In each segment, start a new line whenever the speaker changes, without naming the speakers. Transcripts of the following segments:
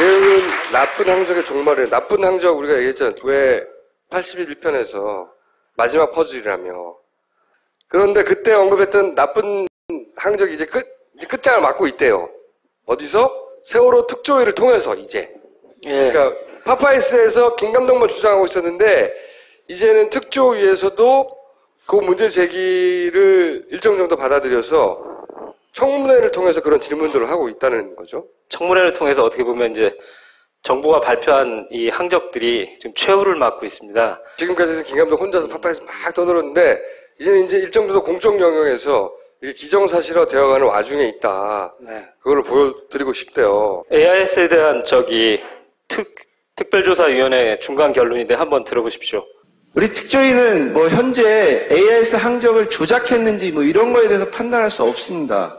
내용은 나쁜 항적의 종말이에요. 나쁜 항적 우리가 얘기했잖아요. 왜 81편에서 마지막 퍼즐이라며. 그런데 그때 언급했던 나쁜 항적이 이제 끝장을 맞고 있대요. 어디서? 세월호 특조위를 통해서 이제.
예.
그러니까 파파이스에서 김 감독만 주장하고 있었는데 이제는 특조위에서도 그 문제 제기를 일정 정도 받아들여서 청문회를 통해서 그런 질문들을 하고 있다는 거죠.
청문회를 통해서 어떻게 보면 이제 정부가 발표한 이 항적들이 지금 최후를 맞고 있습니다.
지금까지는 김 감독 혼자서 파파이스 막 떠들었는데 이제는 이제 일정 정도 공적 영역에서 이게 기정사실화 되어가는 와중에 있다.
네.
그걸 보여드리고 싶대요.
AIS에 대한 특별조사위원회 중간 결론인데 한번 들어보십시오.
우리 특조위는 뭐 현재 AIS 항적을 조작했는지 뭐 이런 거에 대해서 판단할 수 없습니다.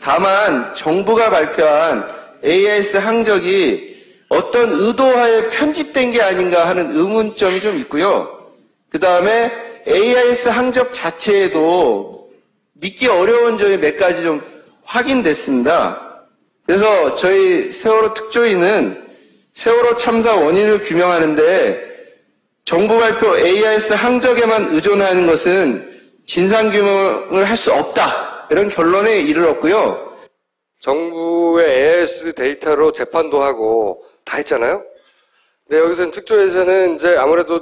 다만 정부가 발표한 AIS 항적이 어떤 의도하에 편집된 게 아닌가 하는 의문점이 좀 있고요. 그 다음에 AIS 항적 자체에도 믿기 어려운 점이 몇 가지 좀 확인됐습니다. 그래서 저희 세월호 특조위는 세월호 참사 원인을 규명하는데 정부 발표 AIS 항적에만 의존하는 것은 진상규명을 할 수 없다. 이런 결론에 이르렀고요.
정부의 AIS 데이터로 재판도 하고 다 했잖아요. 근데 여기서는 특조위에서는 이제 아무래도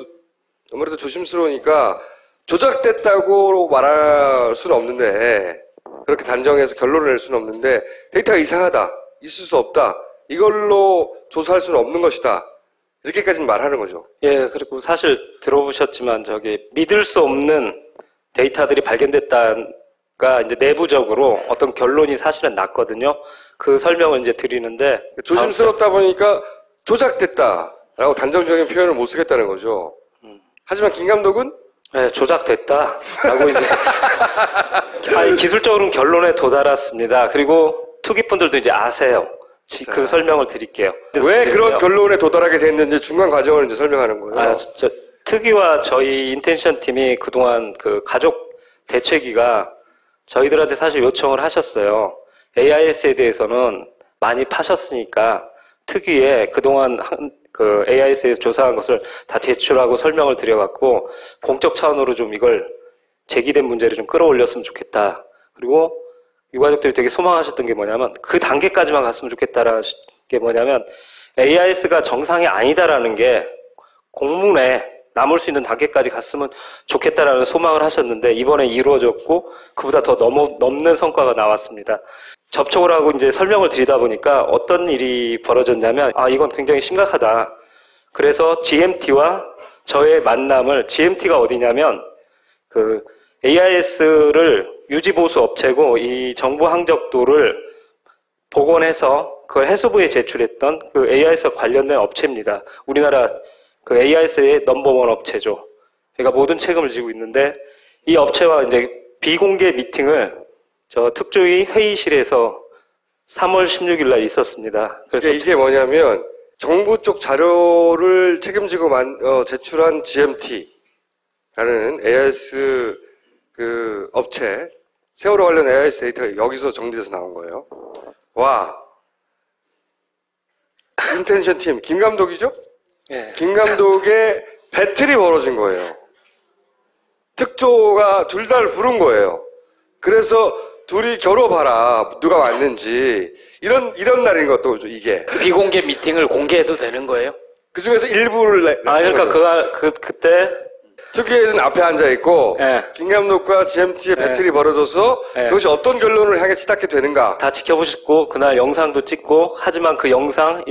조심스러우니까 조작됐다고 말할 수는 없는데 그렇게 단정해서 결론을 낼 수는 없는데 데이터가 이상하다. 있을 수 없다. 이걸로 조사할 수는 없는 것이다. 이렇게까지는 말하는 거죠.
예, 그리고 사실 들어보셨지만 믿을 수 없는 데이터들이 발견됐다가 이제 내부적으로 어떤 결론이 사실은 났거든요. 그 설명을 이제 드리는데
조심스럽다 보니까 조작됐다라고 단정적인 표현을 못 쓰겠다는 거죠. 하지만 김 감독은
네, 조작됐다라고 이제 아니, 기술적으로는 결론에 도달했습니다. 그리고 투기꾼들도 이제 아세요. 그 설명을 드릴게요.
왜 그런 결론에 도달하게 됐는지 중간 과정을 이제 설명하는 거예요.
특위와 저희 인텐션 팀이 그동안 그 가족 대책위가 저희들한테 사실 요청을 하셨어요. AIS에 대해서는 많이 파셨으니까 특위에 그동안 그 AIS에서 조사한 것을 다 제출하고 설명을 드려갖고 공적 차원으로 좀 이걸 제기된 문제를 좀 끌어올렸으면 좋겠다. 그리고 유가족들이 되게 소망하셨던 게 뭐냐면 그 단계까지만 갔으면 좋겠다라는 게 뭐냐면 AIS가 정상이 아니다라는 게 공문에 남을 수 있는 단계까지 갔으면 좋겠다라는 소망을 하셨는데 이번에 이루어졌고 그보다 더 넘는 성과가 나왔습니다. 접촉을 하고 이제 설명을 드리다 보니까 어떤 일이 벌어졌냐면 이건 굉장히 심각하다. 그래서 GMT와 저의 만남을 GMT가 어디냐면 그 AIS를 유지보수 업체고 이 정부 항적도를 복원해서 그걸 해수부에 제출했던 그 AIS와 관련된 업체입니다. 우리나라 그 AIS의 넘버원 업체죠. 그러니까 모든 책임을 지고 있는데 이 업체와 이제 비공개 미팅을 저 특조위 회의실에서 3월 16일 날 있었습니다. 그래서
이게 뭐냐면 정부 쪽 자료를 책임지고 제출한 GMT라는 AIS 그 업체 세월호 관련 AIS 데이터가 여기서 정리돼서 나온 거예요. 와, 인텐션 팀 김 감독이죠?
예.
김 감독의 배틀이 벌어진 거예요. 특조가 둘 다를 부른 거예요. 그래서 둘이 겨뤄봐라 누가 왔는지 이런 날인 것도 이게
비공개 미팅을 공개해도 되는 거예요?
그 중에서 일부를
그러니까 그때
특위에는 앞에 앉아 있고
네.
김 감독과 GMT의 배틀이 벌어져서 그것이 어떤 결론을 향해 치닫게 되는가
다 지켜보셨고 그날 영상도 찍고 하지만 그 영상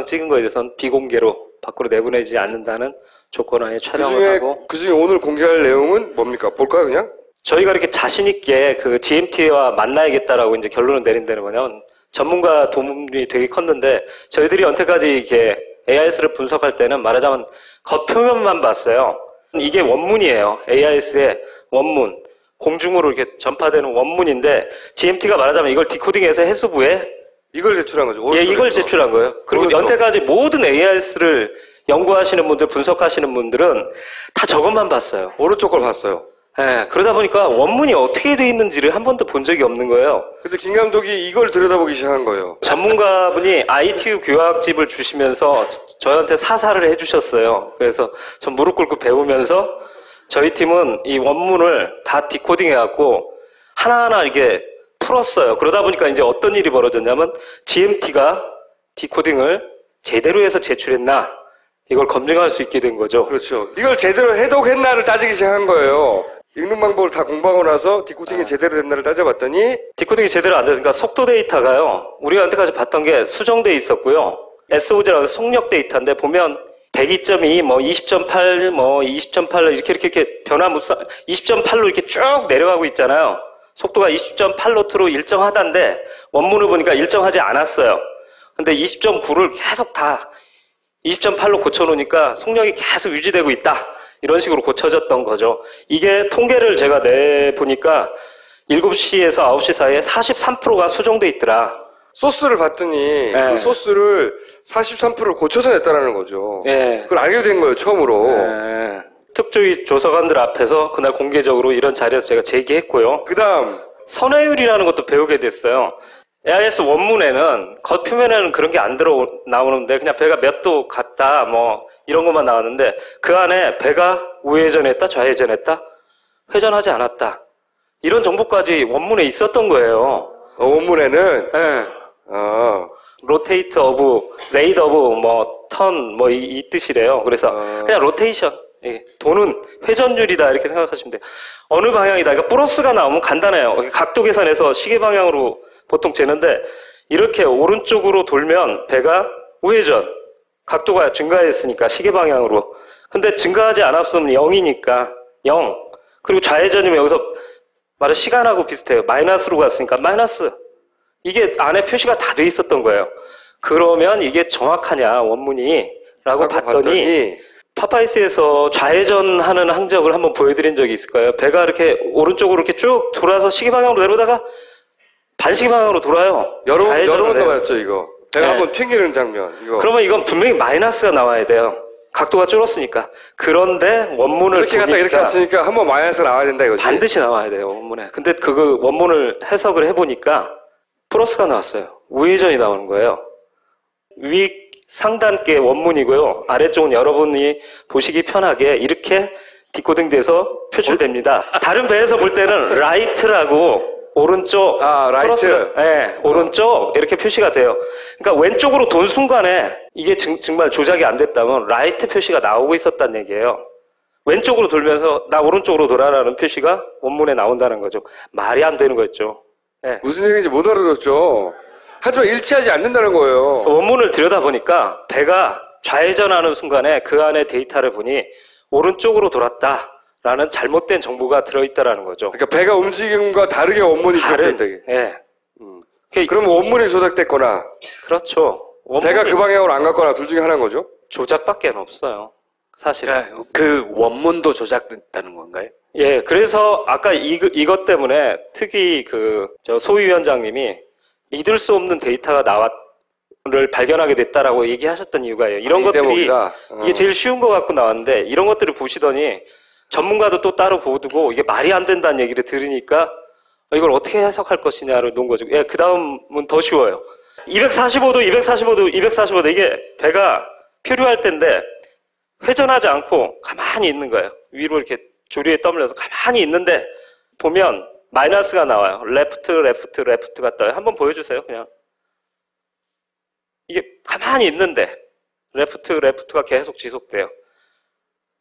찍은 거에 대해서는 비공개로 밖으로 내보내지 않는다는 조건하에 촬영을 하고
그중에 오늘 공개할 내용은 뭡니까? 볼까요 그냥?
저희가 이렇게 자신 있게 그 GMT와 만나야겠다라고 이제 결론을 내린 데는 뭐냐면 전문가 도움이 되게 컸는데 저희들이 여태까지 이렇게 AIS를 분석할 때는 말하자면 겉표면만 봤어요. 이게 원문이에요. AIS의 원문. 공중으로 이렇게 전파되는 원문인데 GMT가 말하자면 이걸 디코딩해서 해수부에
이걸 제출한 거죠.
예, 이걸 제출한 거예요. 그리고
그렇죠.
여태까지 모든 AIS를 연구하시는 분들, 분석하시는 분들은 다 저것만 봤어요.
오른쪽 걸 봤어요.
예, 그러다 보니까 원문이 어떻게 돼 있는지를 한 번도 본 적이 없는 거예요.
근데 김 감독이 이걸 들여다보기 시작한 거예요.
전문가분이 ITU 교학집을 주시면서 저한테 사사를 해주셨어요. 그래서 전 무릎 꿇고 배우면서 저희 팀은 이 원문을 다 디코딩해갖고 하나하나 이게 풀었어요. 그러다 보니까 이제 어떤 일이 벌어졌냐면 GMT가 디코딩을 제대로 해서 제출했나 이걸 검증할 수 있게 된 거죠.
그렇죠. 이걸 제대로 해독했나를 따지기 시작한 거예요. 읽는 방법을 다 공부하고 나서 디코딩이 제대로 됐나를 따져봤더니
디코딩이 제대로 안 됐으니까 속도 데이터가요. 우리가 여태까지 봤던 게 수정돼 있었고요. SOG라고 해서 속력 데이터인데 보면 102.2, 뭐 20.8, 뭐 20.8 이렇게 변화무쌍 20.8로 이렇게 쭉 내려가고 있잖아요. 속도가 20.8노트로 일정하다는데 원문을 보니까 일정하지 않았어요. 근데 20.9를 계속 다 20.8로 고쳐놓으니까 속력이 계속 유지되고 있다. 이런 식으로 고쳐졌던 거죠. 이게 통계를 제가 내보니까 7시에서 9시 사이에 43%가 수정돼 있더라.
소스를 봤더니
네.
그 소스를 43%를 고쳐서 냈다라는 거죠.
예.
그걸 알게 된 거예요, 처음으로.
예. 특조위 조사관들 앞에서 그날 공개적으로 이런 자리에서 제가 제기했고요.
그 다음,
선회율이라는 것도 배우게 됐어요. AIS 원문에는 겉표면에는 그런 게 안 나오는데 그냥 배가 몇 도 갔다 뭐 이런 것만 나왔는데 그 안에 배가 우회전했다 좌회전했다 회전하지 않았다 이런 정보까지 원문에 있었던 거예요.
원문에는,
예. 로테이트 오브 레이드 오브 뭐 턴 뭐 이 뜻이래요. 그래서 그냥 로테이션 예, 도는 회전율이다 이렇게 생각하시면 돼요. 어느 방향이다. 그러니까 플러스가 나오면 간단해요. 각도 계산해서 시계 방향으로 보통 재는데 이렇게 오른쪽으로 돌면 배가 우회전 각도가 증가했으니까 시계 방향으로. 근데 증가하지 않았으면 0이니까 0. 그리고 좌회전이면 여기서 말은 시간하고 비슷해요. 마이너스로 갔으니까 마이너스. 이게 안에 표시가 다 돼 있었던 거예요. 그러면 이게 정확하냐 원문이 라고 봤더니 파파이스에서 좌회전하는 항적을 한번 보여드린 적이 있을 거예요. 배가 이렇게 오른쪽으로 이렇게 쭉 돌아서 시계 방향으로 내려다가 반시계 방향으로 돌아요.
여러
좌회전을
번
해요.
나왔죠, 이거. 배가
네.
한번 튕기는 장면, 이거.
그러면 이건 분명히 마이너스가 나와야 돼요. 각도가 줄었으니까. 그런데 원문을
이렇게 갔다 이렇게
보니까
갔으니까 한번 마이너스가 나와야 된다, 이거지.
반드시 나와야 돼요, 원문에. 근데 그 원문을 해석을 해보니까 플러스가 나왔어요. 우회전이 나오는 거예요. 위 상단께 원문이고요. 아래쪽은 여러분이 보시기 편하게 이렇게 디코딩돼서 표출됩니다. 다른 배에서 볼 때는 라이트라고 오른쪽,
라이트.
네, 오른쪽 이렇게 표시가 돼요. 그러니까 왼쪽으로 돈 순간에 이게 정말 조작이 안 됐다면 라이트 표시가 나오고 있었다는 얘기예요. 왼쪽으로 돌면서 나 오른쪽으로 돌아라는 표시가 원문에 나온다는 거죠. 말이 안 되는 거였죠. 네.
무슨 얘기인지 못 알아들었죠. 하지만 일치하지 않는다는 거예요.
원문을 들여다보니까 배가 좌회전하는 순간에 그 안에 데이터를 보니 오른쪽으로 돌았다라는 잘못된 정보가 들어있다라는 거죠.
그러니까 배가 움직임과 다르게 원문이 기록된다.
예.
그러면 원문이 조작됐거나
그렇죠.
배가 그 방향으로 안 갔거나 둘 중에 하나인 거죠?
조작밖에 없어요. 사실은.
그러니까 그 원문도 조작됐다는 건가요?
예, 그래서 아까 이것 때문에 특히 저 소위원장님이 믿을 수 없는 데이터가 를 발견하게 됐다라고 얘기하셨던 이유가 이런
이
것들이
대목이다.
이게 제일 쉬운 것 같고 나왔는데 이런 것들을 보시더니 전문가도 또 따로 보두고 이게 말이 안 된다는 얘기를 들으니까 이걸 어떻게 해석할 것이냐를 놓은 거죠. 예, 그 다음은 더 쉬워요. 245도, 245도, 245도 이게 배가 표류할 때인데 회전하지 않고 가만히 있는 거예요. 위로 이렇게 조리에 떠밀려서 가만히 있는데 보면 마이너스가 나와요. 레프트가 떠요. 한번 보여주세요, 그냥. 이게 가만히 있는데 레프트가 계속 지속돼요.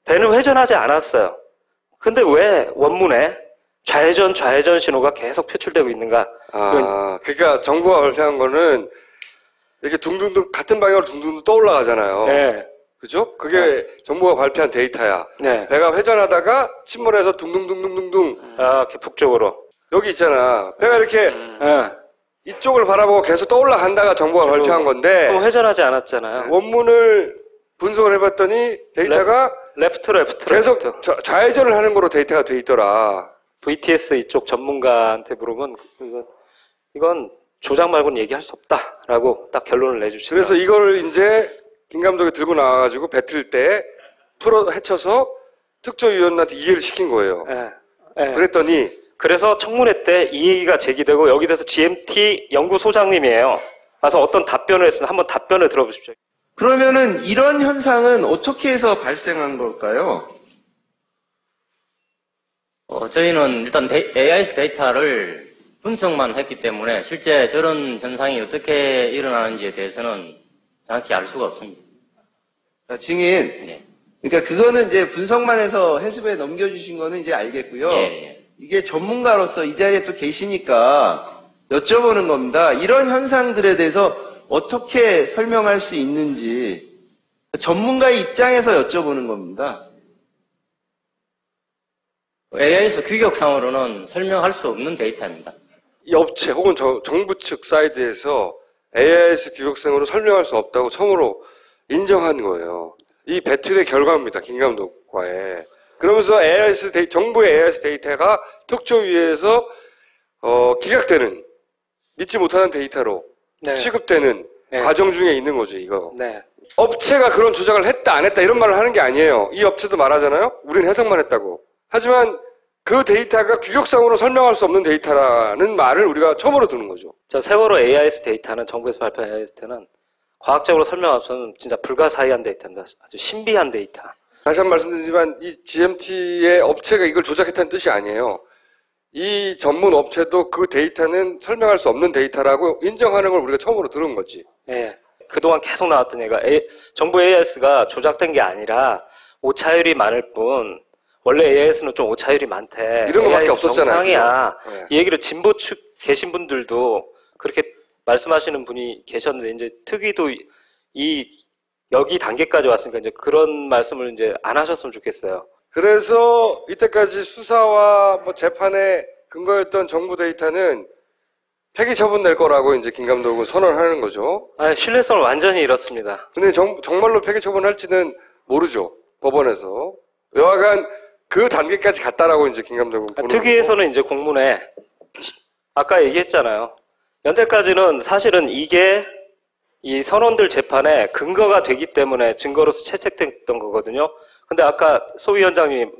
배는 회전하지 않았어요. 근데 왜 원문에 좌회전 신호가 계속 표출되고 있는가?
그러니까 정부가 발표한 거는 이렇게 둥둥둥 같은 방향으로 둥둥둥 떠올라가잖아요.
네.
그죠? 그게 정부가 발표한 데이터야.
네.
배가 회전하다가 침몰해서 둥둥둥둥둥둥
이렇게 북쪽으로.
여기 있잖아. 배가 이렇게
네.
이쪽을 바라보고 계속 떠올라간다가 정부가 발표한 건데
그럼 회전하지 않았잖아요.
원문을 분석을 해봤더니 데이터가
레프트.
계속 좌회전을 하는 거로 데이터가 돼 있더라.
VTS 이쪽 전문가한테 물으면 이건 조작 말고는 얘기할 수 없다라고 딱 결론을 내주시더라고요.
그래서 이걸 이제 김 감독이 들고 나와가지고 배틀 때 헤쳐서 특조위원한테 이해를 시킨 거예요.
네. 예.
그랬더니
그래서 청문회 때 이 얘기가 제기되고 여기 대해서 GMT 연구소장님이에요. 와서 어떤 답변을 했으면 한번 답변을 들어보십시오.
그러면은 이런 현상은 어떻게 해서 발생한 걸까요?
저희는 일단 AIS 데이터를 분석만 했기 때문에 실제 저런 현상이 어떻게 일어나는지에 대해서는 정확히 알 수가 없습니다.
증인.
네.
그러니까 그거는 이제 분석만 해서 해수부에 넘겨주신 거는 이제 알겠고요.
예.
이게 전문가로서 이 자리에 또 계시니까 여쭤보는 겁니다. 이런 현상들에 대해서 어떻게 설명할 수 있는지 전문가의 입장에서 여쭤보는 겁니다.
AIS 규격상으로는 설명할 수 없는 데이터입니다.
이 업체 혹은 정부 측 사이드에서 AIS 규격상으로 설명할 수 없다고 처음으로 인정한 거예요. 이 배틀의 결과입니다. 김 감독과의. 그러면서 정부의 AIS 데이터가 특조위에서 기각되는, 믿지 못하는 데이터로
네.
취급되는
네.
과정 중에 있는 거죠, 이거.
네.
업체가 그런 조작을 했다, 안 했다, 이런 말을 하는 게 아니에요. 이 업체도 말하잖아요? 우린 해석만 했다고. 하지만 그 데이터가 규격상으로 설명할 수 없는 데이터라는 말을 우리가 처음으로 듣는 거죠.
저 세월호 AIS 데이터는, 정부에서 발표한 AIS 데이터는 과학적으로 설명할 수 없는 진짜 불가사의한 데이터입니다. 아주 신비한 데이터.
다시 한 번 말씀드리지만 이 GMT의 업체가 이걸 조작했다는 뜻이 아니에요. 이 전문 업체도 그 데이터는 설명할 수 없는 데이터라고 인정하는 걸 우리가 처음으로 들은 거지.
예. 그동안 계속 나왔던 얘기가 정부 AIS가 조작된 게 아니라 오차율이 많을 뿐 원래 AIS는 좀 오차율이 많대.
이런 거밖에
AIS
없었잖아요.
정상이야.
그죠? 네.
이 얘기를 진보 측 계신 분들도 그렇게 말씀하시는 분이 계셨는데 이제 특위도 여기 단계까지 왔으니까 이제 그런 말씀을 이제 안 하셨으면 좋겠어요.
그래서 이때까지 수사와 뭐 재판에 근거였던 정부 데이터는 폐기 처분 낼 거라고 이제 김 감독은 선언하는 거죠.
신뢰성을 완전히 잃었습니다.
근데 정말로 폐기 처분할지는 모르죠. 법원에서. 여하간 그 단계까지 갔다라고 이제 김 감독은 보는 거고.
특위에서는 이제 공문에 아까 얘기했잖아요. 연태까지는 사실은 이게 이 선원들 재판에 근거가 되기 때문에 증거로서 채택됐던 거거든요. 근데 아까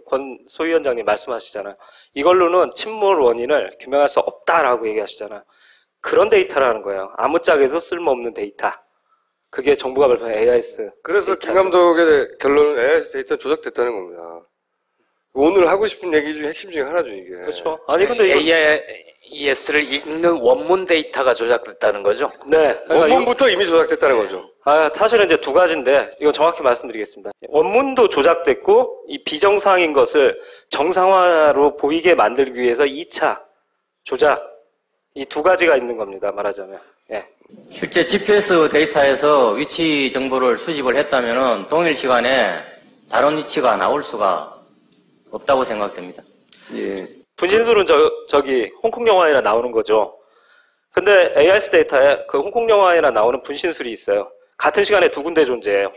권 소위원장님 말씀하시잖아요. 이걸로는 침몰 원인을 규명할 수 없다라고 얘기하시잖아요. 그런 데이터라는 거예요. 아무짝에도 쓸모없는 데이터. 그게 정부가 발표한 AIS.
그래서 김
데이터죠.
감독의 결론은 AIS 데이터 조작됐다는 겁니다. 오늘 하고 싶은 얘기 중에 핵심 중에 하나죠, 이게.
그렇죠. 아니 근데 이거
AIS를 읽는 원문 데이터가 조작됐다는 거죠?
네. 그러니까
원문부터 이미 조작됐다는 거죠.
사실은 이제 두 가지인데, 이건 정확히 말씀드리겠습니다. 원문도 조작됐고, 이 비정상인 것을 정상화로 보이게 만들기 위해서 2차 조작, 이 두 가지가 있는 겁니다, 말하자면. 예.
실제 GPS 데이터에서 위치 정보를 수집을 했다면은 동일 시간에 다른 위치가 나올 수가 없다고 생각됩니다.
예.
분신술은 저기 홍콩 영화에나 나오는 거죠. 근데 AIS 데이터에 그 홍콩 영화에나 나오는 분신술이 있어요. 같은 시간에 두 군데 존재해요.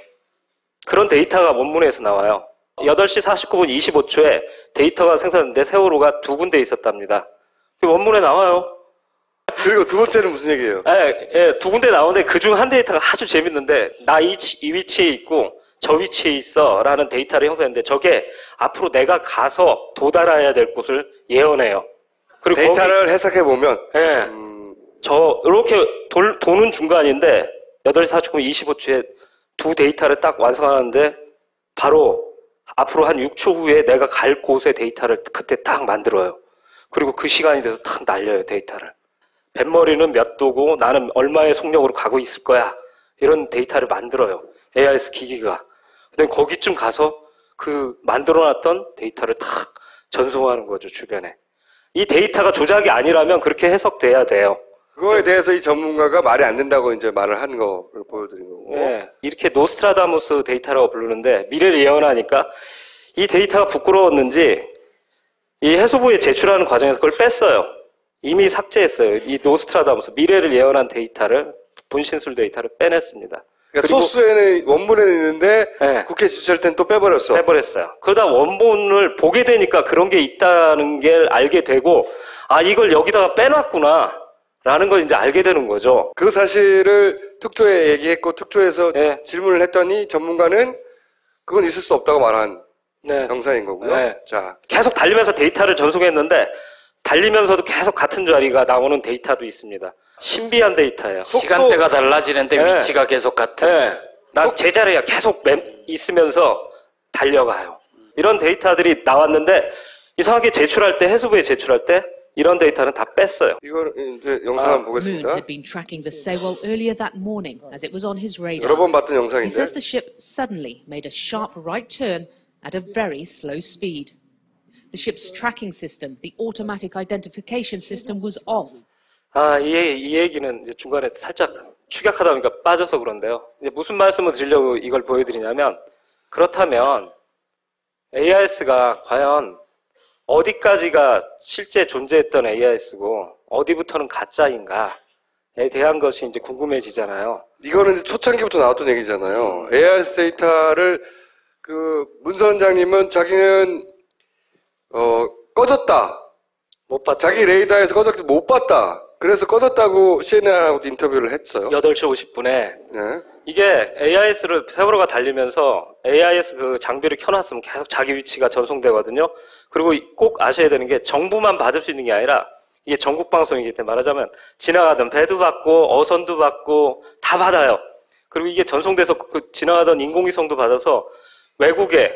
그런 데이터가 원문에서 나와요. 8시 49분 25초에 데이터가 생성됐는데 세월호가 두 군데 있었답니다. 그 원문에 나와요.
그리고 두 번째는 무슨 얘기예요?
두 군데 나오는데 그중 한 데이터가 아주 재밌는데 나 이 위치에 있고 저 위치에 있어 라는 데이터를 형성했는데 저게 앞으로 내가 가서 도달해야 될 곳을 예언해요. 그리고
데이터를 해석해보면,
이렇게 도는 중간인데 8시 49분 25초에 두 데이터를 딱 완성하는데 바로 앞으로 한 6초 후에 내가 갈 곳의 데이터를 그때 딱 만들어요. 그리고 그 시간이 돼서 탁 날려요, 데이터를. 뱃머리는 몇 도고 나는 얼마의 속력으로 가고 있을 거야. 이런 데이터를 만들어요. AIS 기기가. 근데 거기쯤 가서 그 만들어놨던 데이터를 탁 전송하는 거죠, 주변에. 이 데이터가 조작이 아니라면 그렇게 해석돼야 돼요.
그거에 대해서 이 전문가가 말이 안 된다고 이제 말을 한 거를 보여드린 거고.
네, 이렇게 노스트라다무스 데이터라고 부르는데 미래를 예언하니까 이 데이터가 부끄러웠는지 이 해수부에 제출하는 과정에서 그걸 뺐어요. 이미 삭제했어요. 이 노스트라다무스 미래를 예언한 데이터를 분신술 데이터를 빼냈습니다.
그러니까
그리고
소스에는 원문에는 있는데
네.
국회 지출할 땐 또 빼버렸어.
빼버렸어요. 그러다 원본을 보게 되니까 그런 게 있다는 게 알게 되고 이걸 여기다가 빼놨구나 라는 걸 이제 알게 되는 거죠.
그 사실을 특조에 얘기했고 특조에서
네.
질문을 했더니 전문가는 그건 있을 수 없다고 말한.
네.
영상인 거고요.
네.
자,
계속 달리면서 데이터를 전송했는데 달리면서도 계속 같은 자리가 나오는 데이터도 있습니다. 신비한 데이터예요.
시간대가 달라지는데
네.
위치가 계속 같은.
네. 난 제자리에 계속 있으면서 달려가요. 이런 데이터들이 나왔는데 이상하게 제출할 때, 해수부에 제출할 때 이런 데이터는 다 뺐어요.
이걸 이제 영상 한번
Moon
보겠습니다.
had been tracking the Sewol earlier that morning as it was on his radar.
여러 번 봤던
He
영상인데
says the ship suddenly made a sharp right turn at a very slow speed. The ship's tracking system, the automatic identification system, was off.
이 얘기는 이제 중간에 살짝 축약하다 보니까 빠져서 그런데요. 이제 무슨 말씀을 드리려고 이걸 보여드리냐면, 그렇다면 AIS가 과연 어디까지가 실제 존재했던 AIS고 어디부터는 가짜인가에 대한 것이 이제 궁금해지잖아요.
이거는 이제 초창기부터 나왔던 얘기잖아요. AIS 데이터를 그 문선장님은 자기는 꺼졌다.
못 봤죠.
자기 레이더에서 꺼졌기 못 봤다. 그래서 꺼졌다고 CNN하고도 인터뷰를 했어요.
8시 50분에
네.
이게 AIS를 세월호가 달리면서 AIS 그 장비를 켜놨으면 계속 자기 위치가 전송되거든요. 그리고 꼭 아셔야 되는 게 정부만 받을 수 있는 게 아니라 이게 전국 방송이기 때문에 말하자면 지나가던 배도 받고 어선도 받고 다 받아요. 그리고 이게 전송돼서 그 지나가던 인공위성도 받아서 외국의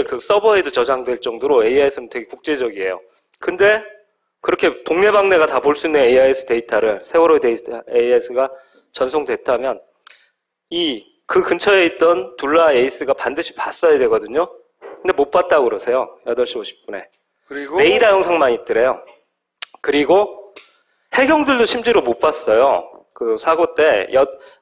그 서버에도 저장될 정도로 AIS는 되게 국제적이에요. 근데 그렇게 동네방네가 다 볼 수 있는 AIS 데이터를 세월호 AIS가 전송됐다면 그 근처에 있던 둘라 에이스가 반드시 봤어야 되거든요. 근데 못 봤다고 그러세요. 8시 50분에.
그리고
레이더 영상만 있더래요. 그리고 해경들도 심지어 못 봤어요. 그 사고 때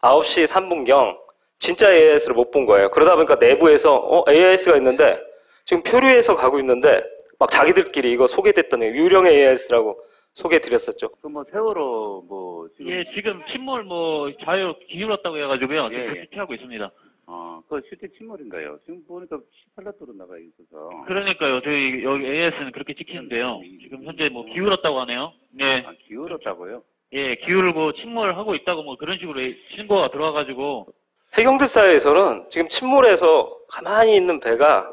9시 3분경 진짜 AIS를 못 본 거예요. 그러다 보니까 내부에서 AIS가 있는데 지금 표류해서 가고 있는데 막 자기들끼리 이거 소개됐던 유령 AIS라고 소개해드렸었죠.
뭐 세월호 뭐 지금
예, 지금 침몰 좌우 기울었다고 해가지고요.
예,
지금
예.
피하고 있습니다.
그 실제 침몰인가요? 지금 보니까 18라도로 나가 있어서.
그러니까요. 저희 여기 AS는 그렇게 찍히는데요. 지금 현재 기울었다고 하네요. 네.
기울었다고요?
예, 기울고 침몰하고 있다고 그런 식으로 신고가 들어와가지고.
해경들 사이에서는 지금 침몰해서 가만히 있는 배가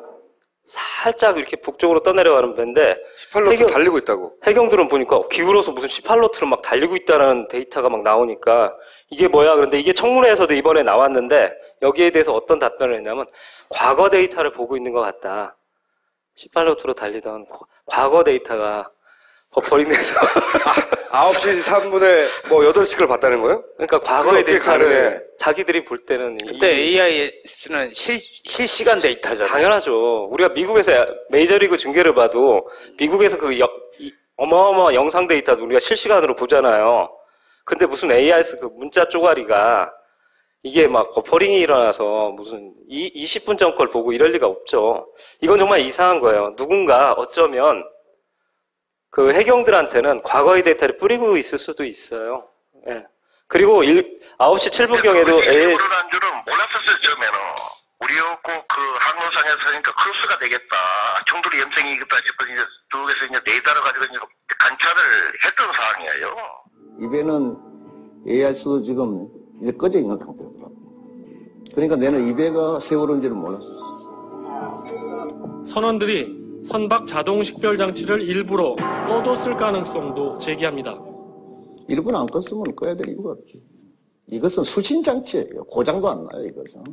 살짝 이렇게 북쪽으로 떠내려가는 배인데
18로트 달리고 있다고.
해경들은 보니까 기울어서 무슨 18노트로 막 달리고 있다는 데이터가 막 나오니까 이게 뭐야? 그런데 이게 청문회에서도 이번에 나왔는데 여기에 대해서 어떤 답변을 했냐면 과거 데이터를 보고 있는 것 같다. 18노트로 달리던 과거 데이터가 버퍼링돼서
9시 3분에 8시를 봤다는 거예요?
그러니까 과거의
어떻게
데이터를
가능해?
자기들이 볼 때는
근데 AIS는 실시간 데이터잖아요.
당연하죠. 우리가 미국에서 메이저리그 중계를 봐도 미국에서 어마어마한 영상 데이터도 우리가 실시간으로 보잖아요. 근데 무슨 AIS 그 문자 쪼가리가 이게 막 버퍼링이 일어나서 무슨 20분 전 걸 보고 이럴 리가 없죠. 이건 정말 이상한 거예요. 누군가 어쩌면 그 해경들한테는 과거의 데이터를 뿌리고 있을 수도 있어요. 예. 그리고 9시 7분경에도
그러는 줄은 몰랐었어요, 처음에는. 우리였고, 그 항로상에서 그러니까 크로스가 되겠다. 청도리 염색이겠다 싶어서 이제 쪽에서 이제 레이더를 가지고 이제 관찰을 했던 상황이에요.
이 배는 AIS도 지금 이제 꺼져 있는 상태더라고. 그러니까 내는 이 배가 세월호인 줄은 몰랐어.
선원들이 선박 자동 식별 장치를 일부러 꺼뒀을 가능성도 제기합니다.
일부러 안 껐으면 꺼야 될 이유가 없지. 이것은 수신 장치예요. 고장도 안 나요, 이것은.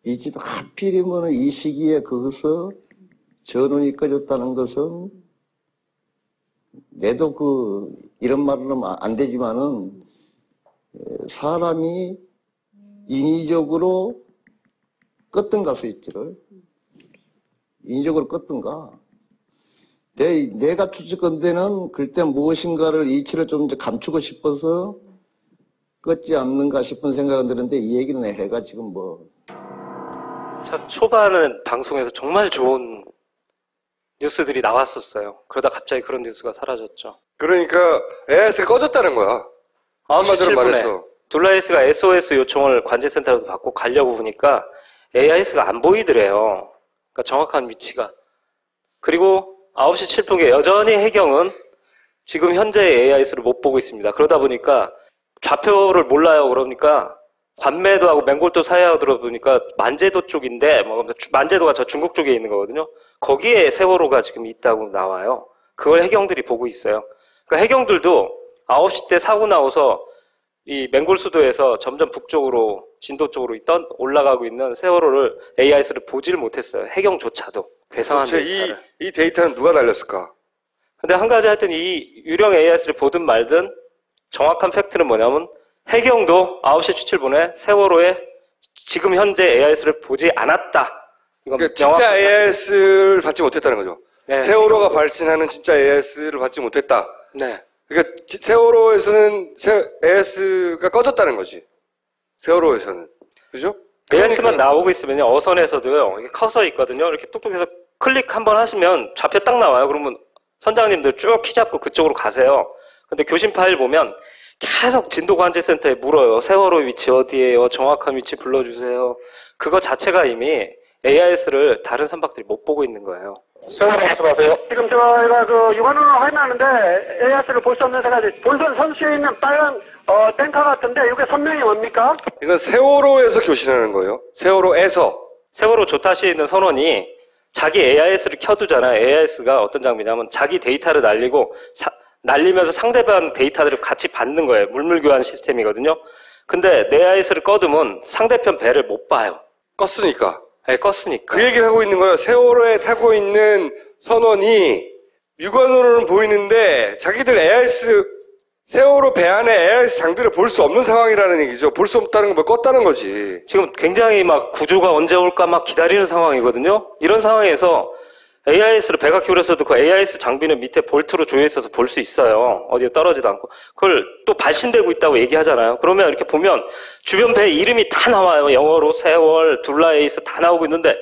이 집 하필이면 이 시기에 거기서 전원이 꺼졌다는 것은 내도 이런 말은 하면 안 되지만은 사람이 인위적으로 껐던가 스위치를 인위적으로 껐던가. 내가 추측컨대는 그때 무엇인가를 이치를 좀 이제 감추고 싶어서 껐지 않는가 싶은 생각은 드는데 이 얘기는 해가 지금
참 초반은 방송에서 정말 좋은 뉴스들이 나왔었어요. 그러다 갑자기 그런 뉴스가 사라졌죠.
그러니까 AIS가 꺼졌다는 거야.
9시
한마디로
7분에
말해서.
둘라에이스가 SOS 요청을 관제센터로 받고 가려고 보니까 AIS가 안 보이더래요. 그러니까 정확한 위치가. 그리고 9시 7분에 여전히 해경은 지금 현재 AIS를 못 보고 있습니다. 그러다 보니까 좌표를 몰라요. 그러니까 관매도 하고 맹골도 사이하고 들어보니까 만제도 쪽인데, 만제도가 저 중국 쪽에 있는 거거든요. 거기에 세월호가 지금 있다고 나와요. 그걸 해경들이 보고 있어요. 그러니까 해경들도 9시 때 사고 나서 이 맹골수도에서 점점 북쪽으로, 진도 쪽으로 올라가고 있는 세월호를 AIS를 보지를 못했어요. 해경조차도. 괴상한 데이터를.
이 데이터는 누가 날렸을까?
근데 한 가지 하여튼 이 유령 AIS를 보든 말든 정확한 팩트는 뭐냐면 해경도 9시 추출분에 세월호에 지금 현재 AIS를 보지 않았다. 이건
그러니까 진짜 AIS를 받지 못했다는 거죠.
네,
세월호가 발진하는 진짜 AIS를 받지 못했다.
네.
그러니까 세월호에서는 AIS가 꺼졌다는 거지. 세월호에서는. 그죠?
AIS만 나오고 있으면요, 어선에서도요, 이렇게 커서 있거든요. 이렇게 뚝뚝해서 클릭 한번 하시면 좌표 딱 나와요. 그러면 선장님들 쭉 키 잡고 그쪽으로 가세요. 근데 교신 파일 보면 계속 진도관제센터에 물어요. 세월호 위치 어디예요? 정확한 위치 불러주세요. 그거 자체가 이미 AIS를 다른 선박들이 못 보고 있는 거예요.
말씀하세요. 지금 저희가 육안으로 확인하는데 AIS를 볼 수 없는 생각이 본선 선수에 있는 빨간 탱커 같은데 이게 선명이 뭡니까?
이건 세월호에서 교신하는 거예요. 세월호에서.
세월호 조타시에 있는 선원이 자기 AIS를 켜두잖아요. AIS가 어떤 장비냐면 자기 데이터를 날리면서 상대방 데이터들을 같이 받는 거예요. 물물교환 시스템이거든요. 근데 내 AIS를 꺼두면 상대편 배를 못 봐요.
껐으니까.
네, 껐으니까.
그 얘기를 하고 있는 거예요. 세월호에 타고 있는 선원이 육안으로는 보이는데 자기들 AIS, 세월호 배 안에 AIS 장비를 볼 수 없는 상황이라는 얘기죠. 볼 수 없다는 건 뭐 껐다는 거지.
지금 굉장히 막 구조가 언제 올까 막 기다리는 상황이거든요. 이런 상황에서 AIS를 배가 기울였어도 그 AIS 장비는 밑에 볼트로 조여 있어서 볼 수 있어요. 어디에 떨어지도 않고. 그걸 또 발신되고 있다고 얘기하잖아요. 그러면 이렇게 보면 주변 배 이름이 다 나와요. 영어로 세월, 둘라에이스 다 나오고 있는데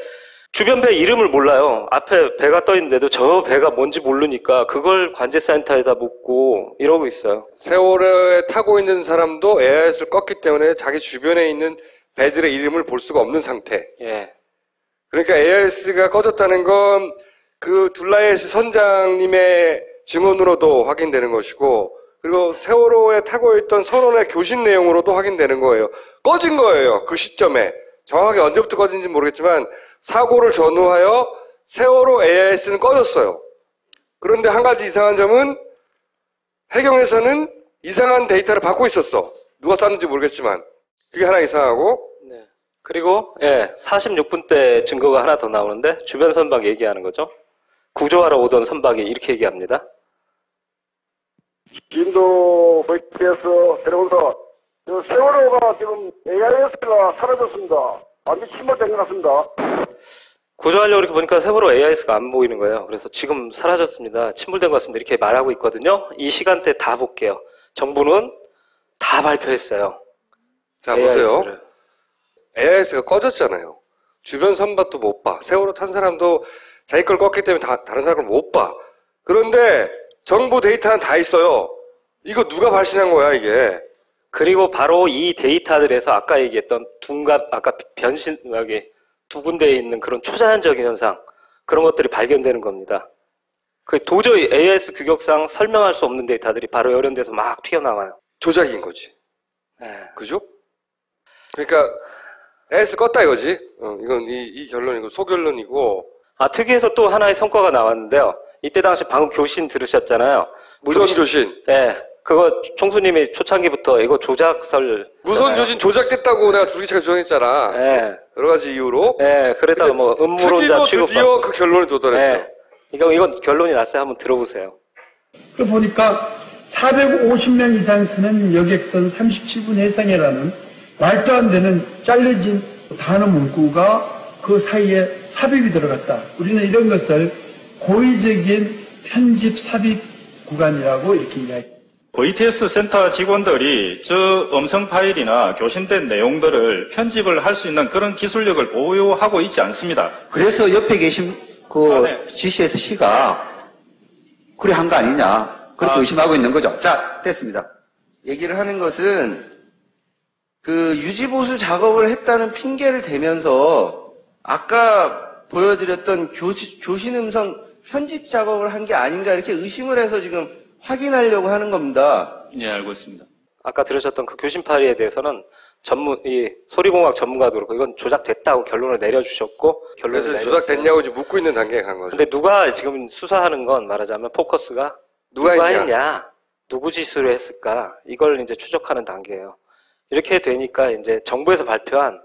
주변 배 이름을 몰라요. 앞에 배가 떠 있는데도 저 배가 뭔지 모르니까 그걸 관제센터에다 묻고 이러고 있어요.
세월호에 타고 있는 사람도 AIS를 껐기 때문에 자기 주변에 있는 배들의 이름을 볼 수가 없는 상태.
예.
그러니까 AIS가 꺼졌다는 건 그 둘라에이스 선장님의 증언으로도 확인되는 것이고, 그리고 세월호에 타고 있던 선원의 교신 내용으로도 확인되는 거예요. 꺼진 거예요. 그 시점에. 정확하게 언제부터 꺼진지 모르겠지만 사고를 전후하여 세월호 AIS는 꺼졌어요. 그런데 한 가지 이상한 점은 해경에서는 이상한 데이터를 받고 있었어. 누가 쐈는지 모르겠지만. 그게 하나 이상하고.
네. 그리고 46분 때 증거가 하나 더 나오는데 주변 선박 얘기하는 거죠. 구조하러 오던 선박이 이렇게 얘기합니다.
진도 VTS 데려온다. 세월호가 지금 AIS가 사라졌습니다. 완전 침몰된 것 같습니다.
구조하려고 이렇게 보니까 세월호 AIS가 안 보이는 거예요. 그래서 지금 사라졌습니다. 침몰된 것 같습니다. 이렇게 말하고 있거든요. 이 시간대 다 볼게요. 정부는 다 발표했어요.
자, 보세요. AIS가 꺼졌잖아요. 주변 선박도 못 봐. 세월호 탄 사람도 자기 걸 껐기 때문에 다른 사람을 못 봐. 그런데 정보 데이터는 다 있어요. 이거 누가 발신한 거야, 이게?
그리고 바로 이 데이터들에서 아까 얘기했던 아까 변신하게 두 군데에 있는 그런 초자연적인 현상, 그런 것들이 발견되는 겁니다. 그 도저히 AIS 규격상 설명할 수 없는 데이터들이 바로 이런 데서 막 튀어나와요.
조작인 거지.
네.
그죠? 그러니까 AIS 껐다 이거지. 이건 이 결론이고 소결론이고.
특위에서 또 하나의 성과가 나왔는데요. 이때 당시 방금 교신 들으셨잖아요.
무선 교신.
네. 그거 총수님이 초창기부터 이거 조작설.
무선 교신 조작됐다고 내가 줄기차게 주장했잖아.
네.
여러 가지 이유로.
네. 그랬다가 뭐 음모론자 취급.
드디어 그 결론에 도달했어요.
네. 이건 결론이 났어요. 한번 들어보세요.
그 보니까 450명 이상 쓰는 여객선 37분 해상이라는 말도 안 되는 잘려진 단어 문구가 그 사이에 삽입이 들어갔다. 우리는 이런 것을 고의적인 편집 삽입 구간이라고 이렇게 이야기합니다.
VTS 센터 직원들이 저 음성 파일이나 교신된 내용들을 편집을 할 수 있는 그런 기술력을 보유하고 있지 않습니다.
그래서 옆에 계신 GCS 씨가 그래 한 거 아니냐 그렇게 의심하고 있는 거죠. 자, 됐습니다.
얘기를 하는 것은 그 유지보수 작업을 했다는 핑계를 대면서 아까 보여드렸던 교신 음성 편집 작업을 한 게 아닌가 이렇게 의심을 해서 지금 확인하려고 하는 겁니다.
예, 알고 있습니다.
아까 들으셨던 그 교신 파일에 대해서는 이 소리공학 전문가도 그렇고 이건 조작됐다고 결론을 내려주셨고 결론을
그래서
내렸어요.
조작됐냐고 지금 묻고 있는 단계에 간 거죠.
근데 누가 지금 수사하는 건 말하자면 포커스가
누가
했냐, 누구 지시로 했을까 이걸 이제 추적하는 단계예요. 이렇게 되니까 이제 정부에서 발표한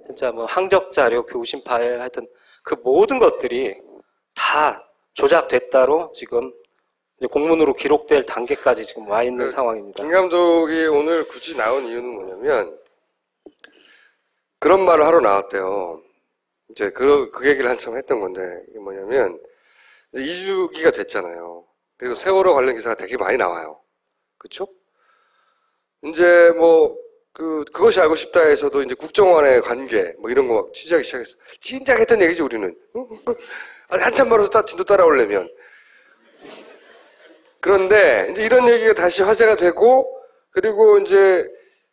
진짜 뭐 항적 자료, 교신 파일 하여튼 그 모든 것들이 다 조작됐다로 지금 이제 공문으로 기록될 단계까지 지금 와 있는 상황입니다.
김 감독이 오늘 굳이 나온 이유는 뭐냐면 그런 말을 하러 나왔대요. 이제 그 얘기를 한참 했던 건데 이게 뭐냐면 이제 2주기가 됐잖아요. 그리고 세월호 관련 기사가 되게 많이 나와요. 그렇죠? 이제 뭐 그것이 알고 싶다에서도 이제 국정원의 관계 뭐 이런 거 막 취재하기 시작했어. 진작 했던 얘기지 우리는. 한참 멀어서 진도 따라오려면. 그런데 이제 이런 얘기가 다시 화제가 되고 그리고 이제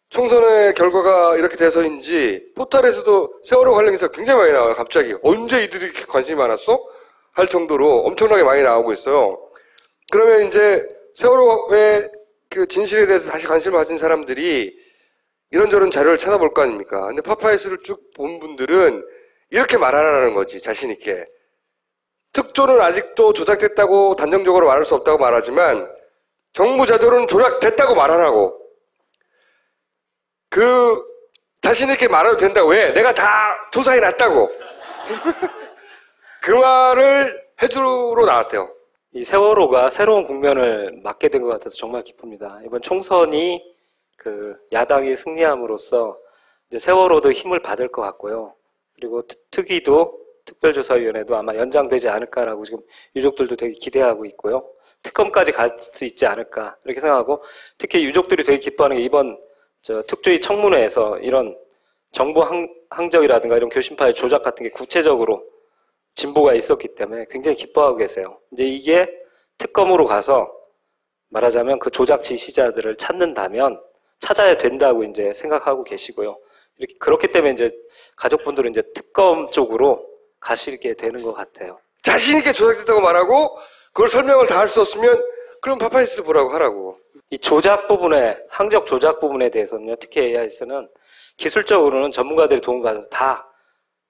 총선의 결과가 이렇게 돼서인지 포털에서도 세월호 관련 기사가 굉장히 많이 나와요. 갑자기 언제 이들이 이렇게 관심이 많았어? 할 정도로 엄청나게 많이 나오고 있어요. 그러면 이제 세월호의 그 진실에 대해서 다시 관심을 가진 사람들이 이런저런 자료를 찾아볼 거 아닙니까? 근데 파파이스를 쭉 본 분들은 이렇게 말하라는 거지, 자신 있게. 특조는 아직도 조작됐다고 단정적으로 말할 수 없다고 말하지만 정부 자료는 조작됐다고 말하라고. 자신 있게 말해도 된다고. 왜? 내가 다 조사해 놨다고. 그 말을 해주러 나왔대요.
이 세월호가 새로운 국면을 맞게 된 것 같아서 정말 기쁩니다. 이번 총선이 그 야당이 승리함으로써 이제 세월호도 힘을 받을 것 같고요. 그리고 특위도 특별조사위원회도 아마 연장되지 않을까라고 지금 유족들도 되게 기대하고 있고요. 특검까지 갈 수 있지 않을까 이렇게 생각하고 특히 유족들이 되게 기뻐하는 게 이번 특조위 청문회에서 이런 정보 항적이라든가 이런 교신파일 조작 같은 게 구체적으로 진보가 있었기 때문에 굉장히 기뻐하고 계세요. 이제 이게 특검으로 가서 말하자면 그 조작 지시자들을 찾아야 된다고 이제 생각하고 계시고요. 이렇게 그렇기 때문에 이제 가족분들은 이제 특검 쪽으로 가시게 되는 것 같아요.
자신 있게 조작됐다고 말하고 그걸 설명을 다 할 수 없으면 그럼 파파이스를 보라고 하라고.
이 조작 부분에 항적 조작 부분에 대해서는요. 특히 AIS는 기술적으로는 전문가들이 도움을 받아서 다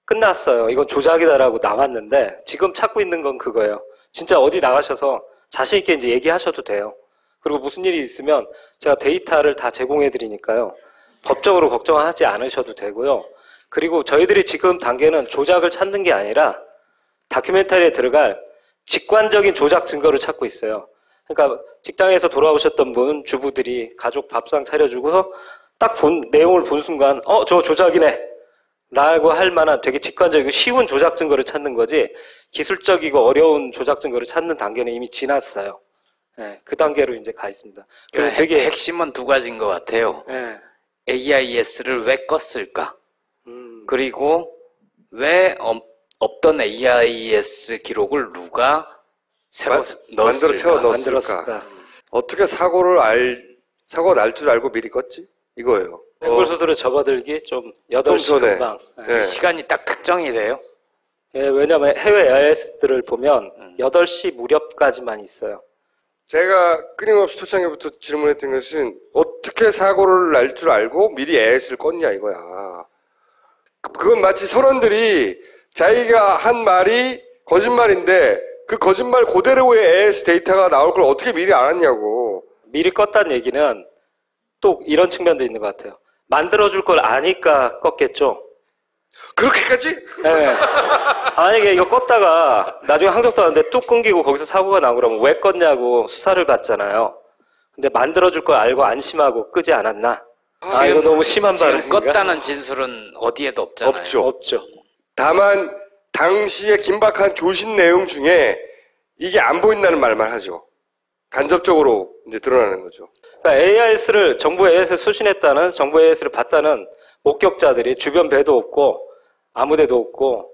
끝났어요. 이건 조작이다라고 나왔는데 지금 찾고 있는 건 그거예요. 진짜 어디 나가셔서 자신 있게 이제 얘기하셔도 돼요. 그리고 무슨 일이 있으면 제가 데이터를 다 제공해 드리니까요. 법적으로 걱정하지 않으셔도 되고요. 그리고 저희들이 지금 단계는 조작을 찾는 게 아니라 다큐멘터리에 들어갈 직관적인 조작 증거를 찾고 있어요. 그러니까 직장에서 돌아오셨던 분, 주부들이 가족 밥상 차려주고서 딱 내용을 본 순간 저 조작이네 라고 할 만한 되게 직관적이고 쉬운 조작 증거를 찾는 거지 기술적이고 어려운 조작 증거를 찾는 단계는 이미 지났어요. 네, 그 단계로 이제 가 있습니다.
그러니까 되게 핵심은 두 가지인 것 같아요.
네.
AIS를 왜 껐을까? 그리고 왜 없던 AIS 기록을 누가 새로
만들어 채워 넣었을까?
만들었을까?
어떻게 사고가 날 줄 알고 미리 껐지? 이거예요.
앵글소설을 접어들기 좀 8시 금방.
네.
시간이 딱 특정이 돼요?
예, 왜냐하면 해외 AIS들을 보면 8시 무렵까지만 있어요.
제가 끊임없이 초창기부터 질문했던 것은 어떻게 사고를 날 줄 알고 미리 AIS를 껐냐 이거야. 그건 마치 선원들이 자기가 한 말이 거짓말인데 그 거짓말 그대로의 AIS 데이터가 나올 걸 어떻게 미리 알았냐고.
미리 껐다는 얘기는 또 이런 측면도 있는 것 같아요. 만들어줄 걸 아니까 껐겠죠.
그렇게까지?
네. 만약에 이거 껐다가 나중에 항적도 하는데 뚝 끊기고 거기서 사고가 나고 그러면 왜 껐냐고 수사를 받잖아요. 근데 만들어줄 걸 알고 안심하고 끄지 않았나? 이거 너무 심한 발언인가?
지금 껐다는 진술은 어디에도 없잖아요.
없죠. 다만 당시에 긴박한 교신 내용 중에 이게 안 보인다는 말만 하죠. 간접적으로 이제 드러나는 거죠.
그러니까 정부 AIS를 수신했다는, 정부 AIS를 봤다는 목격자들이 주변 배도 없고, 아무 데도 없고,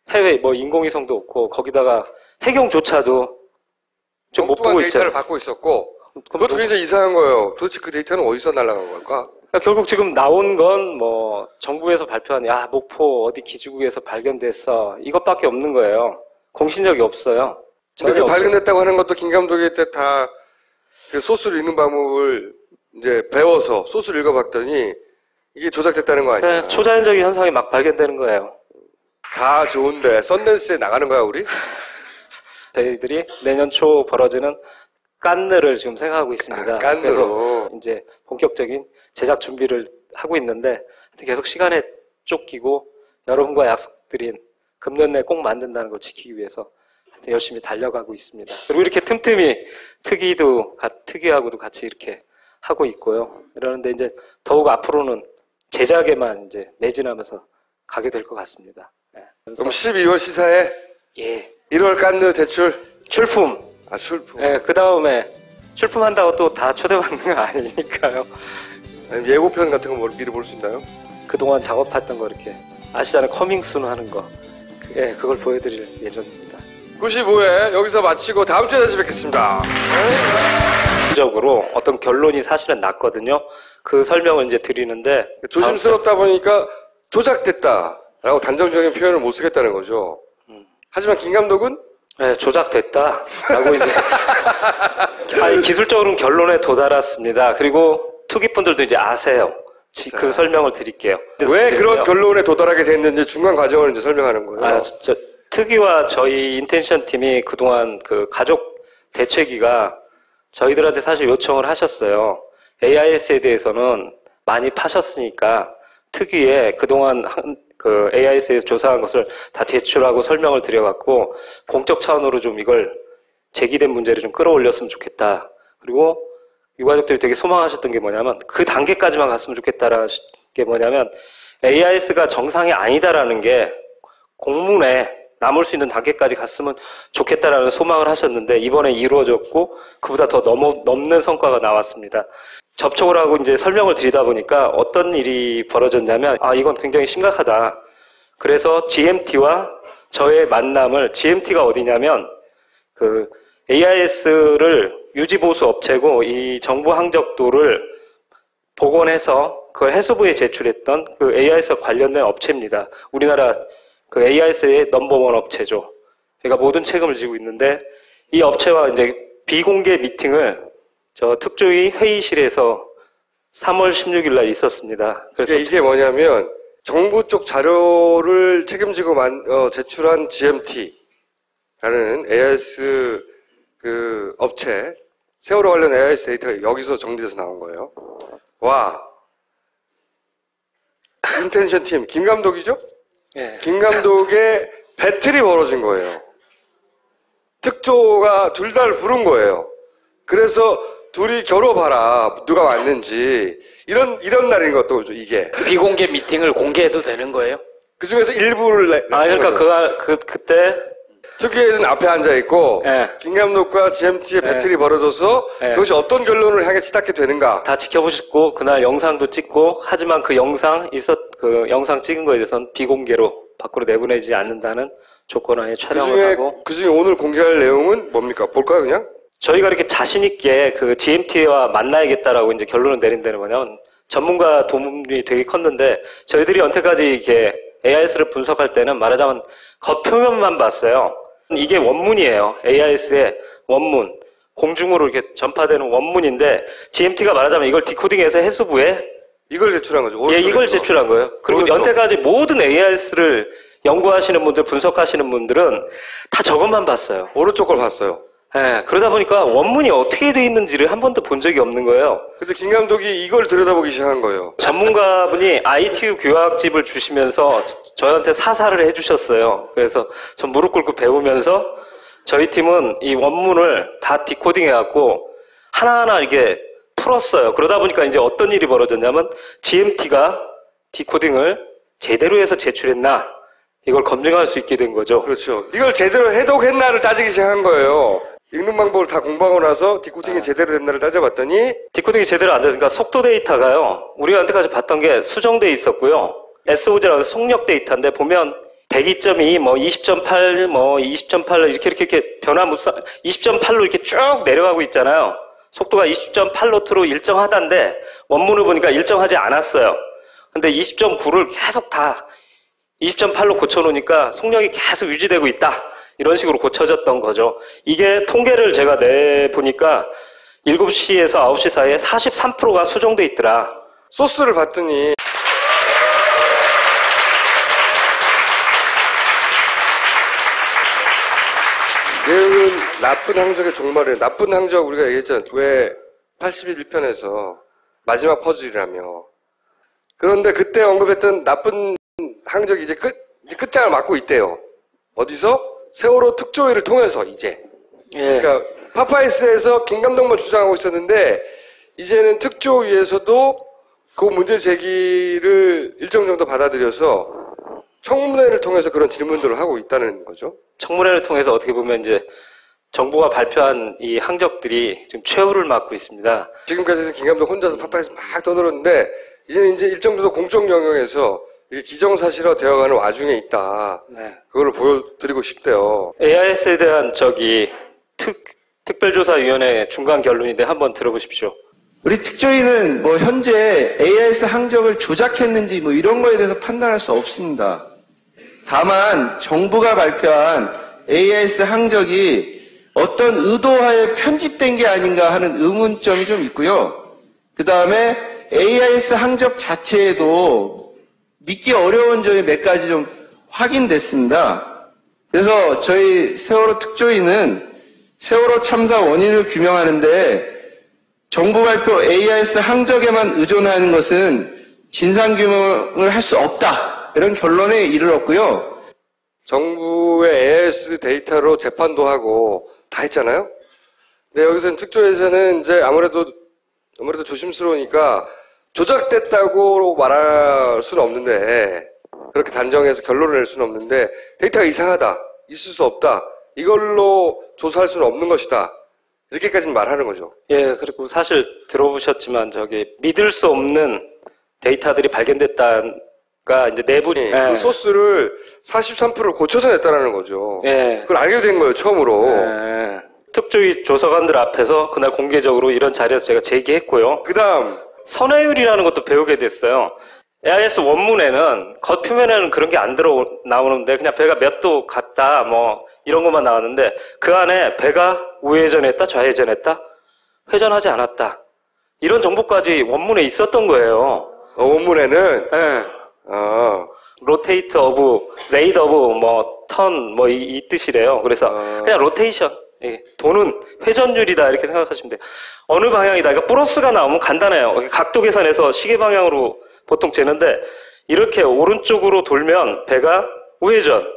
해외 인공위성도 없고, 거기다가 해경조차도 좀 못 보고
데이터를
있잖아요.
받고 있었고, 그것도 굉장히 이상한 거예요. 도대체 그 데이터는 어디서 날아간 걸까?
그러니까 결국 지금 나온 건 정부에서 발표한 목포 어디 기지국에서 발견됐어. 이것밖에 없는 거예요. 공신력이 없어요.
근데 그 발견됐다고 하는 것도 김 감독이 때 다 그 소스를 읽는 방법을 이제 배워서 소스를 읽어봤더니 이게 조작됐다는 거 아니야?
네, 초자연적인 현상이 막 발견되는 거예요.
다 좋은데 썬댄스에 나가는 거야 우리?
저희들이 내년 초 벌어지는 깐느를 지금 생각하고 있습니다.
깐느로.
그래서 이제 본격적인 제작 준비를 하고 있는데 계속 시간에 쫓기고 여러분과 약속드린 금년 내 꼭 만든다는 걸 지키기 위해서 열심히 달려가고 있습니다. 그리고 이렇게 틈틈이 특이하고도 같이 이렇게 하고 있고요. 이러는데 이제 더욱 앞으로는 제작에만 이제 매진하면서 가게 될 것 같습니다. 네.
그럼 12월 시사에
예.
1월 깐느 대출
출품.
아 출품.
네, 그 다음에 출품한다고 또 다 초대받는 거 아니니까요.
아니, 예고편 같은 거 미리 볼 수 있나요?
그동안 작업했던 거 이렇게 아시잖아요. 커밍순 하는 거. 예, 그걸 보여드릴 예정입니다.
95회 여기서 마치고 다음 주에 다시 뵙겠습니다.
적으로 어떤 결론이 사실은 났거든요. 그 설명을 이제 드리는데
조심스럽다 보니까 조작됐다라고 단정적인 표현을 못 쓰겠다는 거죠. 하지만 김 감독은
네, 조작됐다라고 이제 아니, 기술적으로는 결론에 도달했습니다. 그리고 투기분들도 이제 아세요. 그 설명을 드릴게요.
왜 그런 결론에 도달하게 됐는지 중간 과정을 이제 설명하는 거예요.
아, 특위와 저희 인텐션 팀이 그동안 그 가족 대책위가 저희들한테 사실 요청을 하셨어요. AIS에 대해서는 많이 파셨으니까 특위에 그동안 그 AIS에서 조사한 것을 다 제출하고 설명을 드려갖고 공적 차원으로 좀 이걸 제기된 문제를 좀 끌어올렸으면 좋겠다. 그리고 유가족들이 되게 소망하셨던 게 뭐냐면 그 단계까지만 갔으면 좋겠다라는 게 뭐냐면 AIS가 정상이 아니다라는 게 공문에 남을 수 있는 단계까지 갔으면 좋겠다라는 소망을 하셨는데 이번에 이루어졌고 그보다 더 넘는 성과가 나왔습니다. 접촉을 하고 이제 설명을 드리다 보니까 어떤 일이 벌어졌냐면 이건 굉장히 심각하다. 그래서 GMT와 저의 만남을 GMT가 어디냐면 그 AIS를 유지보수 업체고 이 정보 항적도를 복원해서 그 해수부에 제출했던 그 AIS와 관련된 업체입니다. 우리나라 그 AIS의 넘버원 업체죠. 그러니까 모든 책임을 지고 있는데 이 업체와 이제 비공개 미팅을 저 특조위 회의실에서 3월 16일 날 있었습니다. 그래서
이게 뭐냐면 정부 쪽 자료를 책임지고 제출한 GMT라는 AIS 그 업체 세월호 관련 AIS 데이터가 여기서 정리돼서 나온 거예요. 와, 인텐션 팀 김 감독이죠?
네.
김 감독의 배틀이 벌어진 거예요. 특조가 둘 다를 부른 거예요. 그래서 둘이 겨뤄봐라 누가 왔는지 이런 날인 것도 이게
비공개 미팅을 공개해도 되는 거예요?
그 중에서 일부를
그러니까 그때
특위에는 앞에 앉아 있고 김 감독과 GMT의 배틀이 벌어져서 그것이 어떤 결론을 향해 치닫게 되는가
다 지켜보셨고 그날 영상도 찍고 하지만 그 영상 찍은 거에 대해서는 비공개로 밖으로 내보내지 않는다는 조건하에 촬영을 하고
그중에 오늘 공개할 내용은 뭡니까? 볼까요 그냥?
저희가 이렇게 자신 있게 그 GMT와 만나야겠다라고 이제 결론을 내린 데는 뭐냐면 전문가 도움이 되게 컸는데 저희들이 여태까지 이렇게 AIS를 분석할 때는 말하자면 겉표면만 봤어요. 이게 원문이에요. AIS의 원문. 공중으로 이렇게 전파되는 원문인데 GMT가 말하자면 이걸 디코딩해서 해수부에
이걸 제출한 거죠.
예, 이걸 제출한 거예요. 그리고 여태까지 모든 AIS를 연구하시는 분들, 분석하시는 분들은 다 저것만 봤어요.
오른쪽 걸 봤어요.
예, 그러다 보니까 원문이 어떻게 돼 있는지를 한 번도 본 적이 없는 거예요.
근데 김 감독이 이걸 들여다보기 시작한 거예요.
전문가분이 ITU 교학집을 주시면서 저한테 사사를 해주셨어요. 그래서 전 무릎 꿇고 배우면서 저희 팀은 이 원문을 다 디코딩 해갖고 하나하나 이렇게 풀었어요. 그러다 보니까 이제 어떤 일이 벌어졌냐면 GMT가 디코딩을 제대로 해서 제출했나 이걸 검증할 수 있게 된 거죠.
그렇죠. 이걸 제대로 해독했나를 따지기 시작한 거예요. 읽는 방법을 다 공부하고 나서 디코딩이 제대로 됐나를 따져봤더니
디코딩이 제대로 안 됐으니까 속도 데이터가요. 우리가 여태까지 봤던 게 수정돼 있었고요. SOG라고 해서 속력 데이터인데 보면 102.2, 20.8, 20.8 이렇게 변화무쌍 20.8로 이렇게 쭉 내려가고 있잖아요. 속도가 20.8노트로 일정하다는데 원문을 보니까 일정하지 않았어요. 근데 20.9를 계속 다 20.8로 고쳐놓으니까 속력이 계속 유지되고 있다. 이런 식으로 고쳐졌던 거죠. 이게 통계를 제가 내보니까 7시에서 9시 사이에 43%가 수정돼 있더라.
소스를 봤더니 나쁜 항적의 종말을, 나쁜 항적 우리가 얘기했잖아요. 왜 81편에서 마지막 퍼즐이라며. 그런데 그때 언급했던 나쁜 항적이 이제 끝장을 맞고 있대요. 어디서? 세월호 특조위를 통해서 이제.
예.
그러니까 파파이스에서 김 감독만 주장하고 있었는데 이제는 특조위에서도 그 문제 제기를 일정 정도 받아들여서 청문회를 통해서 그런 질문들을 하고 있다는 거죠.
청문회를 통해서 어떻게 보면 이제 정부가 발표한 이 항적들이 지금 최후를 맞고 있습니다.
지금까지는 김 감독 혼자서 파파이스 막 떠들었는데 이제는 이제 일정 정도 공적 영역에서 이게 기정사실화 되어가는 와중에 있다.
네.
그걸 보여드리고 싶대요.
AIS에 대한 특별조사위원회 중간 결론인데 한번 들어보십시오.
우리 특조위는 뭐 현재 AIS 항적을 조작했는지 뭐 이런 거에 대해서 판단할 수 없습니다. 다만 정부가 발표한 AIS 항적이 어떤 의도하에 편집된 게 아닌가 하는 의문점이 좀 있고요. 그 다음에 AIS 항적 자체에도 믿기 어려운 점이 몇 가지 좀 확인됐습니다. 그래서 저희 세월호 특조위는 세월호 참사 원인을 규명하는데 정부 발표 AIS 항적에만 의존하는 것은 진상규명을 할 수 없다. 이런 결론에 이르렀고요.
정부의 AIS 데이터로 재판도 하고 다 했잖아요. 근데 여기서는 특조위에서는 이제 아무래도 조심스러우니까 조작됐다고 말할 수는 없는데 그렇게 단정해서 결론을 낼 수는 없는데 데이터가 이상하다. 있을 수 없다. 이걸로 조사할 수는 없는 것이다. 이렇게까지는 말하는 거죠.
예, 그리고 사실 들어보셨지만 믿을 수 없는 데이터들이 발견됐다가 이제 내부
그 소스를 43%를 고쳐서 냈다는 거죠.
예.
그걸 알게 된 거예요, 처음으로.
예. 특조위 조사관들 앞에서 그날 공개적으로 이런 자리에서 제가 제기했고요.
그다음
선회율이라는 것도 배우게 됐어요. AIS 원문에는 겉표면에는 그런 게 안 나오는데 그냥 배가 몇 도 갔다 뭐 이런 것만 나왔는데 그 안에 배가 우회전했다 좌회전했다 회전하지 않았다 이런 정보까지 원문에 있었던 거예요.
원문에는?
네. 로테이트 오브 레이드 오브 뭐 턴 뭐 이 뜻이래요. 그래서 그냥 로테이션 도는 회전율이다 이렇게 생각하시면 돼요. 어느 방향이다. 그러니까 플러스가 나오면 간단해요. 각도 계산해서 시계 방향으로 보통 재는데 이렇게 오른쪽으로 돌면 배가 우회전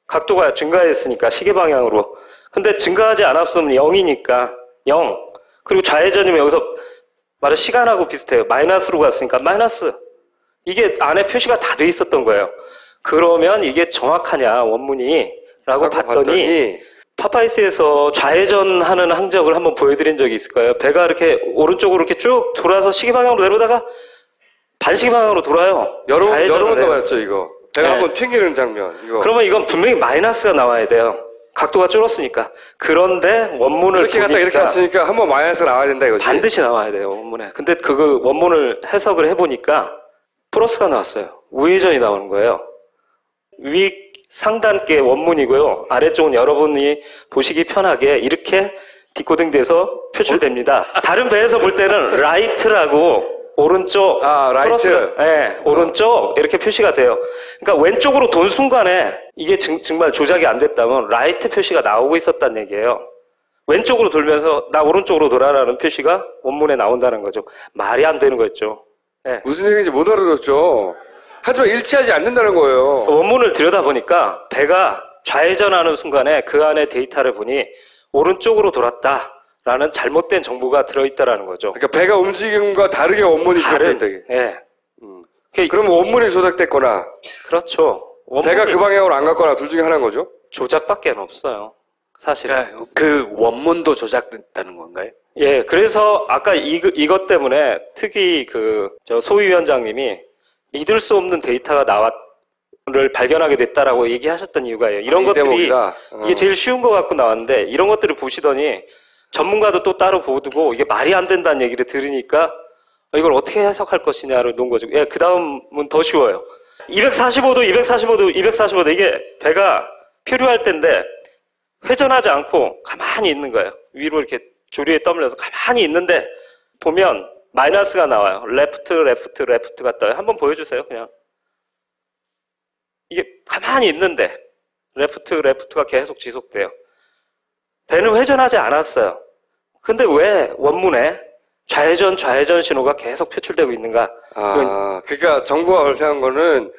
각도가 증가했으니까 시계 방향으로. 근데 증가하지 않았으면 0이니까 0. 그리고 좌회전이면 여기서 말은 시간하고 비슷해요. 마이너스로 갔으니까 마이너스. 이게 안에 표시가 다 돼 있었던 거예요. 그러면 이게 정확하냐 원문이 라고 봤더니 파파이스에서 좌회전하는 항적을 한번 보여드린 적이 있을 거예요. 배가 이렇게 오른쪽으로 이렇게 쭉 돌아서 시계 방향으로 내려오다가 반시계 방향으로 돌아요.
여러 번 나왔죠, 이거. 배가 한번 튕기는 장면. 이거.
그러면 이건 분명히 마이너스가 나와야 돼요. 각도가 줄었으니까. 그런데 원문을
이렇게 갔다 이렇게 갔으니까 한번 마이너스가 나와야 된다 이거지.
반드시 나와야 돼요, 원문에. 근데 그 원문을 해석을 해보니까 플러스가 나왔어요. 우회전이 나오는 거예요. 위 상단께 원문이고요. 아래쪽은 여러분이 보시기 편하게 이렇게 디코딩돼서 표출됩니다. 다른 배에서 볼 때는 라이트라고 오른쪽,
라이트.
네, 오른쪽 이렇게 표시가 돼요. 그러니까 왼쪽으로 돈 순간에 이게 정말 조작이 안 됐다면 라이트 표시가 나오고 있었다는 얘기예요. 왼쪽으로 돌면서 나 오른쪽으로 돌아라는 표시가 원문에 나온다는 거죠. 말이 안 되는 거였죠. 네.
무슨 얘기인지 못 알아들었죠. 하지만 일치하지 않는다는 거예요.
원문을 들여다보니까 배가 좌회전하는 순간에 그 안에 데이터를 보니 오른쪽으로 돌았다라는 잘못된 정보가 들어있다라는 거죠.
그러니까 배가 움직임과 다르게 원문이 기록된다.
예.
그럼 원문이 조작됐거나.
그렇죠.
배가 그 방향으로 안 갔거나 둘 중에 하나인 거죠?
조작밖에 없어요. 사실.
그러니까 그 원문도 조작됐다는 건가요?
예, 그래서 아까 이것 때문에 특히 저 소위원장님이 믿을 수 없는 데이터가 를 발견하게 됐다라고 얘기하셨던 이유가요. 이런 것들이 이게 제일 쉬운 것 같고 나왔는데 이런 것들을 보시더니 전문가도 또 따로 보고 이게 말이 안 된다는 얘기를 들으니까 이걸 어떻게 해석할 것이냐를 놓은 거죠. 예, 그 다음은 더 쉬워요. 245도 이게 배가 표류할 때인데 회전하지 않고 가만히 있는 거예요. 위로 이렇게 조리에 떠밀려서 가만히 있는데 보면 마이너스가 나와요. 레프트가 떠요. 한번 보여주세요. 그냥 이게 가만히 있는데 레프트가 계속 지속돼요. 배는 회전하지 않았어요. 근데 왜 원문에 좌회전 신호가 계속 표출되고 있는가?
그러니까 정부가 발표한 거는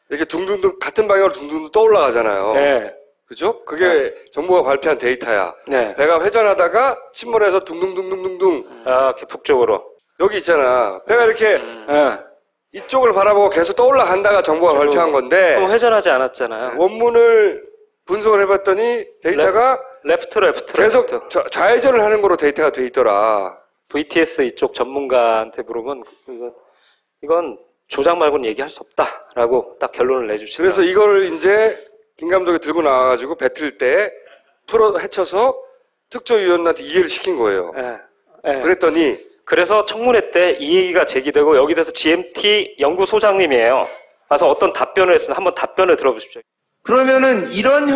이렇게 둥둥둥 같은 방향으로 둥둥둥 떠올라가잖아요.
네.
그죠? 그게 정부가 발표한 데이터야.
네.
배가 회전하다가 침몰해서 둥둥둥둥둥둥.
이렇게 북쪽으로.
여기 있잖아. 배가 이렇게 이쪽을 바라보고 계속 떠올라간다가 정부가 발표한 건데.
그럼 회전하지 않았잖아요.
원문을 분석을 해봤더니 데이터가
레프트.
계속 좌회전을 하는 거로 데이터가 돼 있더라.
VTS 이쪽 전문가한테 물으면 이건 조작 말고는 얘기할 수 없다라고 딱 결론을 내주시더라고요.
그래서 이걸 이제 김 감독이 들고 나와가지고 뱉을 때 풀어 헤쳐서 특조위원한테 이해를 시킨 거예요. 그랬더니
그래서 청문회 때 이 얘기가 제기되고 여기 대해서 GMT 연구소장님이에요. 와서 어떤 답변을 했습니다. 한번 답변을 들어보십시오.
그러면은 이런